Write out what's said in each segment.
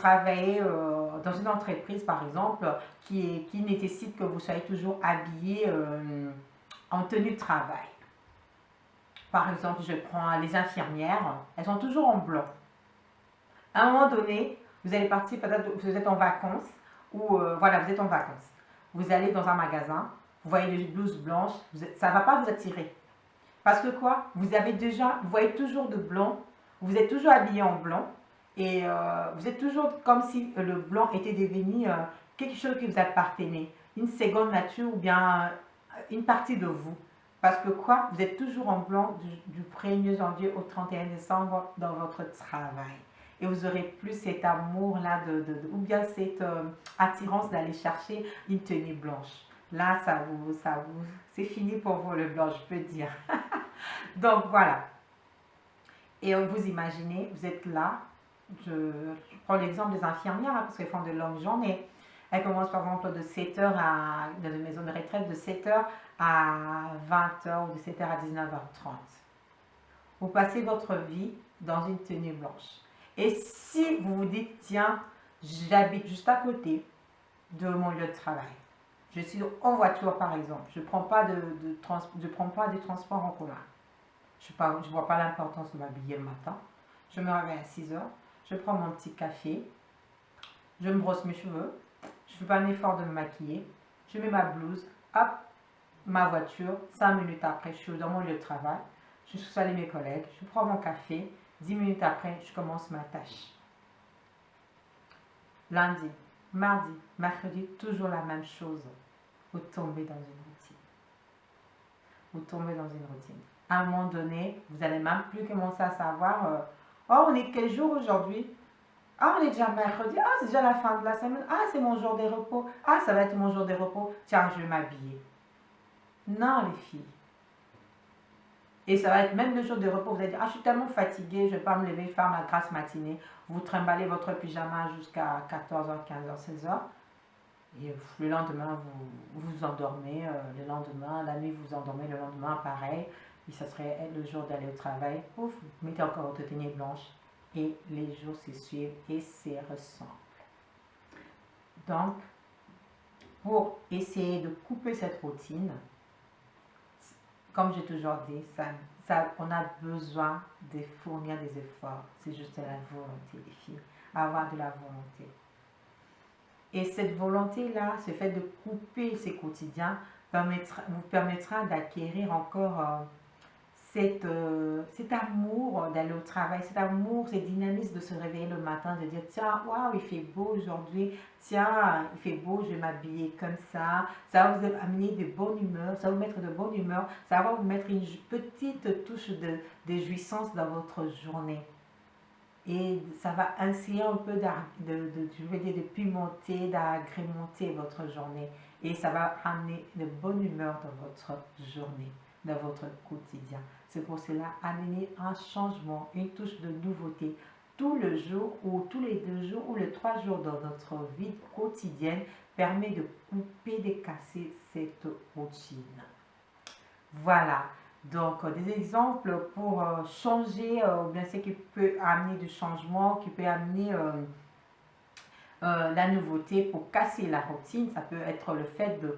travaillez dans une entreprise, par exemple, qui nécessite que vous soyez toujours habillé en tenue de travail. Par exemple, je prends les infirmières, elles sont toujours en blanc. À un moment donné, vous allez partir, peut-être vous êtes en vacances, ou voilà, vous êtes en vacances. Vous allez dans un magasin, vous voyez des blouses blanches, ça ne va pas vous attirer. Parce que quoi? Vous voyez toujours de blanc, vous êtes toujours habillé en blanc, et vous êtes toujours comme si le blanc était devenu quelque chose qui vous appartenait, une seconde nature ou bien une partie de vous. Parce que quoi? Vous êtes toujours en blanc du 1er janvier au 31 décembre dans votre travail. Et vous aurez plus cet amour-là, ou bien cette attirance d'aller chercher une tenue blanche. Là, c'est fini pour vous le blanc, je peux dire. Donc voilà. Et vous imaginez, vous êtes là. Je prends l'exemple des infirmières, parce qu'elles font de longues journées. Elles commencent par exemple de 7h dans une maison de retraite, de 7h à 20h ou de 7h à 19h30. Vous passez votre vie dans une tenue blanche. Et si vous vous dites, tiens, j'habite juste à côté de mon lieu de travail. Je suis en voiture par exemple. Je ne prends pas de transport en commun. Je ne vois pas l'importance de m'habiller le matin. Je me réveille à 6h. Je prends mon petit café. Je me brosse mes cheveux. Je ne fais pas un effort de me maquiller. Je mets ma blouse. Hop, ma voiture. 5 minutes après, je suis dans mon lieu de travail. Je salue mes collègues. Je prends mon café. 10 minutes après, je commence ma tâche. Lundi, mardi, mercredi, toujours la même chose. Vous tombez dans une routine. Vous tombez dans une routine. À un moment donné, vous n'allez même plus commencer à savoir oh, on est quel jour aujourd'hui? Ah, on est déjà mercredi. Ah, c'est déjà la fin de la semaine. Ah, c'est mon jour de repos. Ah, ça va être mon jour de repos. Tiens, je vais m'habiller. Non, les filles. Et ça va être même le jour de repos. Vous allez dire, ah, je suis tellement fatiguée, je ne vais pas me lever, faire ma grasse matinée. Vous trimballez votre pyjama jusqu'à 14h, 15h, 16h. Et le lendemain, vous vous endormez. Le lendemain, la nuit, vous vous endormez. Le lendemain, pareil. Et ça serait le jour d'aller au travail. Ouf, vous mettez encore votre tenue blanche. Et les jours se suivent et se ressemblent. Donc, pour essayer de couper cette routine, comme j'ai toujours dit, on a besoin de fournir des efforts. C'est juste la volonté, les filles. Avoir de la volonté. Et cette volonté-là, ce fait de couper ces quotidiens, vous permettra d'acquérir encore cet amour d'aller au travail, cet amour, cette dynamisme de se réveiller le matin, de dire tiens, waouh, il fait beau aujourd'hui, tiens, il fait beau, je vais m'habiller comme ça va vous amener de bonne humeur, ça va vous mettre de bonne humeur, ça va vous mettre une petite touche de jouissance dans votre journée. Et ça va essayer un peu de pimenter, d'agrémenter votre journée. Et ça va amener de bonne humeur dans votre journée, dans votre quotidien. C'est pour cela, amener un changement, une touche de nouveauté tout le jour ou tous les 2 jours ou les 3 jours dans notre vie quotidienne permet de couper, de casser cette routine. Voilà. Donc, des exemples pour changer, ou bien ce qui peut amener du changement, qui peut amener la nouveauté pour casser la routine. Ça peut être le fait de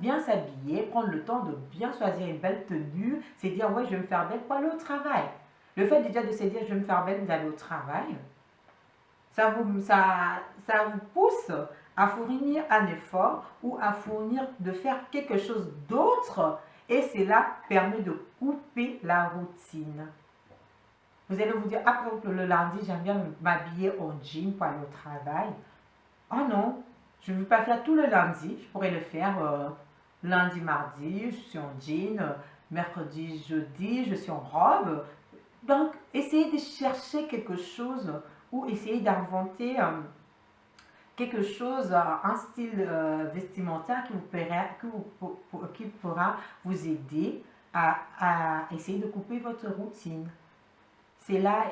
bien s'habiller, prendre le temps de bien choisir une belle tenue, c'est dire, ouais, je vais me faire belle pour aller au travail. Le fait déjà de se dire, je vais me faire belle d'aller au travail, ça vous pousse à fournir un effort ou à de faire quelque chose d'autre. Et cela permet de couper la routine. Vous allez vous dire, ah, par exemple, le lundi, j'aime bien m'habiller en jean pour aller au travail. Oh non, je ne veux pas faire tout le lundi. Je pourrais le faire lundi, mardi, je suis en jean. Mercredi, jeudi, je suis en robe. Donc, essayez de chercher quelque chose ou essayez d'inventer quelque chose, un style vestimentaire qui pourra vous aider à essayer de couper votre routine. Cela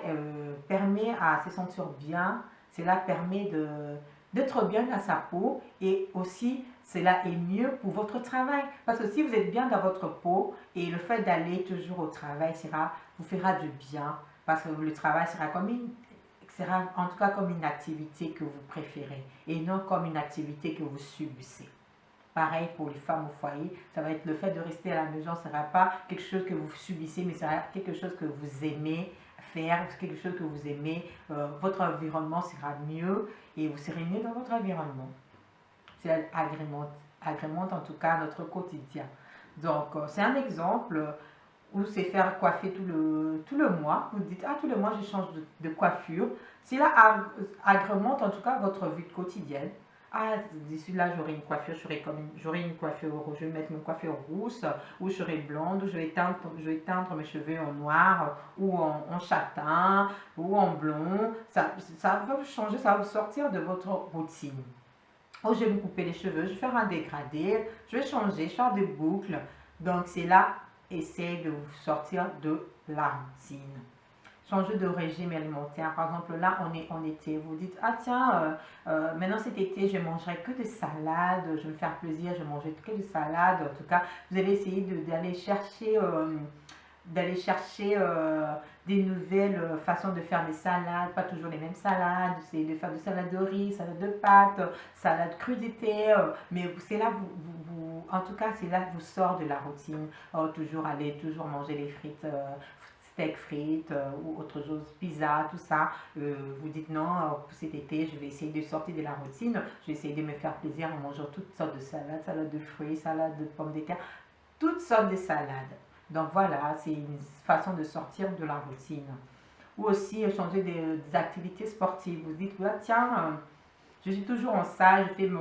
permet à se sentir bien, cela permet d'être bien dans sa peau et aussi cela est mieux pour votre travail. Parce que si vous êtes bien dans votre peau et le fait d'aller toujours au travail vous fera du bien parce que le travail sera comme sera en tout cas comme une activité que vous préférez et non comme une activité que vous subissez. Pareil pour les femmes au foyer, ça va être le fait de rester à la maison, ce ne sera pas quelque chose que vous subissez, mais ce sera quelque chose que vous aimez faire, quelque chose que vous aimez, votre environnement sera mieux et vous serez mieux dans votre environnement. C'est agrémente en tout cas notre quotidien. Donc, c'est un exemple où c'est faire coiffer tout le mois. Vous dites, ah, tout le mois, je change de coiffure. Cela agrémente en tout cas votre vie quotidienne. Ah, d'ici là, j'aurai une coiffure, j'aurai une coiffure rouge, je vais mettre une coiffure rousse, ou je serai blonde, ou je vais teindre mes cheveux en noir, ou en châtain, ou en blond. Ça va vous changer, ça va vous sortir de votre routine. Oh, je vais me couper les cheveux, je vais faire un dégradé, je vais changer, je vais faire des boucles. Donc, c'est là, essayez de vous sortir de la routine. Changer de régime alimentaire. Par exemple, là, on est en été. Vous dites, ah tiens, maintenant cet été, je ne mangerai que des salades, je vais me faire plaisir, je ne mangerai que des salades. En tout cas, vous allez essayer d'aller chercher des nouvelles façons de faire des salades, pas toujours les mêmes salades, essayer de faire de salade de riz, salade de pâtes, salade crudité, mais c'est là, en tout cas, c'est là que vous sortez de la routine, toujours manger les frites, steak frites ou autre chose, pizza, tout ça, vous dites non, cet été, je vais essayer de sortir de la routine, je vais essayer de me faire plaisir en mangeant toutes sortes de salades, salade de fruits, salade de pommes de terre, toutes sortes de salades. Donc voilà, c'est une façon de sortir de la routine. Ou aussi changer des activités sportives. Vous dites, ouais, tiens, je suis toujours en salle, je fais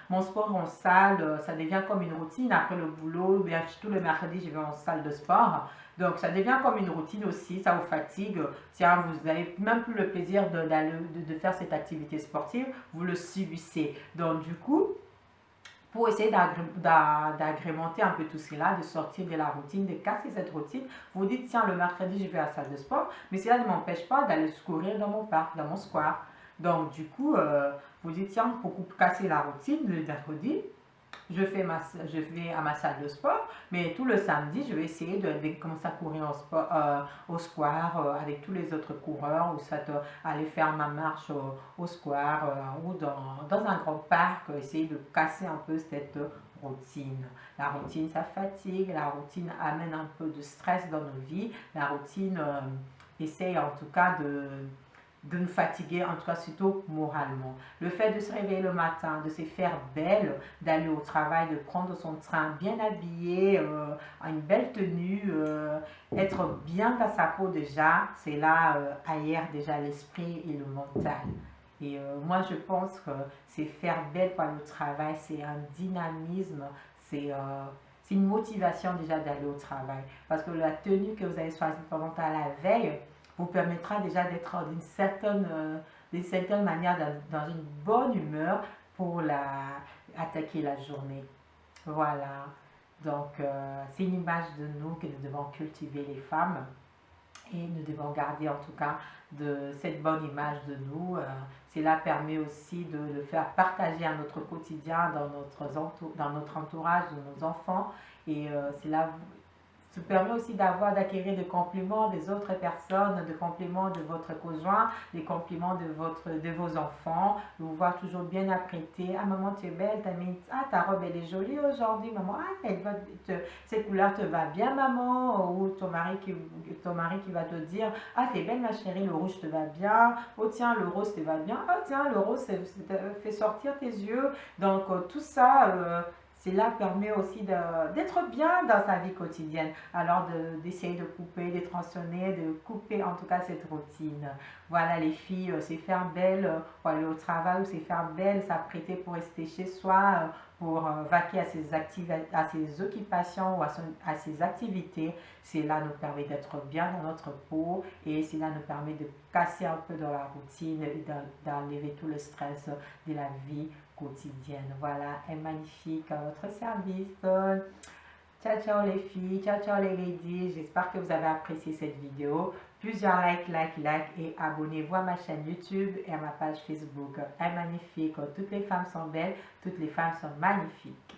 mon sport en salle, ça devient comme une routine. Après le boulot, bien, tout le mercredi, je vais en salle de sport. Donc ça devient comme une routine aussi, ça vous fatigue. Tiens, vous n'avez même plus le plaisir de faire cette activité sportive, vous le subissez. Donc du coup, pour essayer d'agrémenter un peu tout cela, de sortir de la routine, de casser cette routine, vous dites, tiens, le mercredi, je vais à la salle de sport, mais cela ne m'empêche pas d'aller courir dans mon parc, dans mon square. Donc, du coup, vous dites, tiens, pour casser la routine, le mercredi, je vais à ma salle de sport, mais tout le samedi, je vais essayer de commencer à courir au square avec tous les autres coureurs, ou soit aller faire ma marche au square ou dans un grand parc, essayer de casser un peu cette routine. La routine, ça fatigue, la routine amène un peu de stress dans nos vies, la routine essaye en tout cas de nous fatiguer, en tout cas surtout moralement. Le fait de se réveiller le matin, de se faire belle, d'aller au travail, de prendre son train bien habillé, en une belle tenue, être bien dans sa peau déjà, c'est là ailleurs déjà l'esprit et le mental. Et moi je pense que c'est faire belle pour aller au travail, c'est un dynamisme, c'est une motivation déjà d'aller au travail. Parce que la tenue que vous avez choisie pendant la veille, vous permettra déjà d'être d'une certaine manière dans une bonne humeur pour attaquer la journée. Voilà. Donc, c'est une image de nous que nous devons cultiver les femmes. Et nous devons garder en tout cas de cette bonne image de nous. Cela permet aussi de le faire partager à notre quotidien, dans notre entourage, de nos enfants. Et cela ça permet aussi d'acquérir des compliments des autres personnes, des compliments de votre conjoint, des compliments de vos enfants, de vous voir toujours bien apprêté. Ah maman, tu es belle, ta robe elle est jolie aujourd'hui, maman, cette couleur te va bien maman, ou ton mari qui va te dire, ah t'es belle ma chérie, le rouge te va bien, oh tiens le rose te va bien, oh tiens le rose fait sortir tes yeux. Donc tout ça, cela permet aussi d'être bien dans sa vie quotidienne. Alors d'essayer de couper, de tronçonner, de couper en tout cas cette routine. Voilà les filles, c'est faire belle pour aller au travail, ou c'est faire belle, s'apprêter pour rester chez soi, pour vaquer à ses occupations ou à ses activités. Cela nous permet d'être bien dans notre peau et cela nous permet de casser un peu dans la routine et d'enlever tout le stress de la vie quotidienne. Voilà, est magnifique à votre service. Ciao ciao les filles, ciao ciao les ladies, j'espère que vous avez apprécié cette vidéo. Plusieurs likes et abonnez-vous à ma chaîne YouTube et à ma page Facebook. Est magnifique, toutes les femmes sont belles, toutes les femmes sont magnifiques.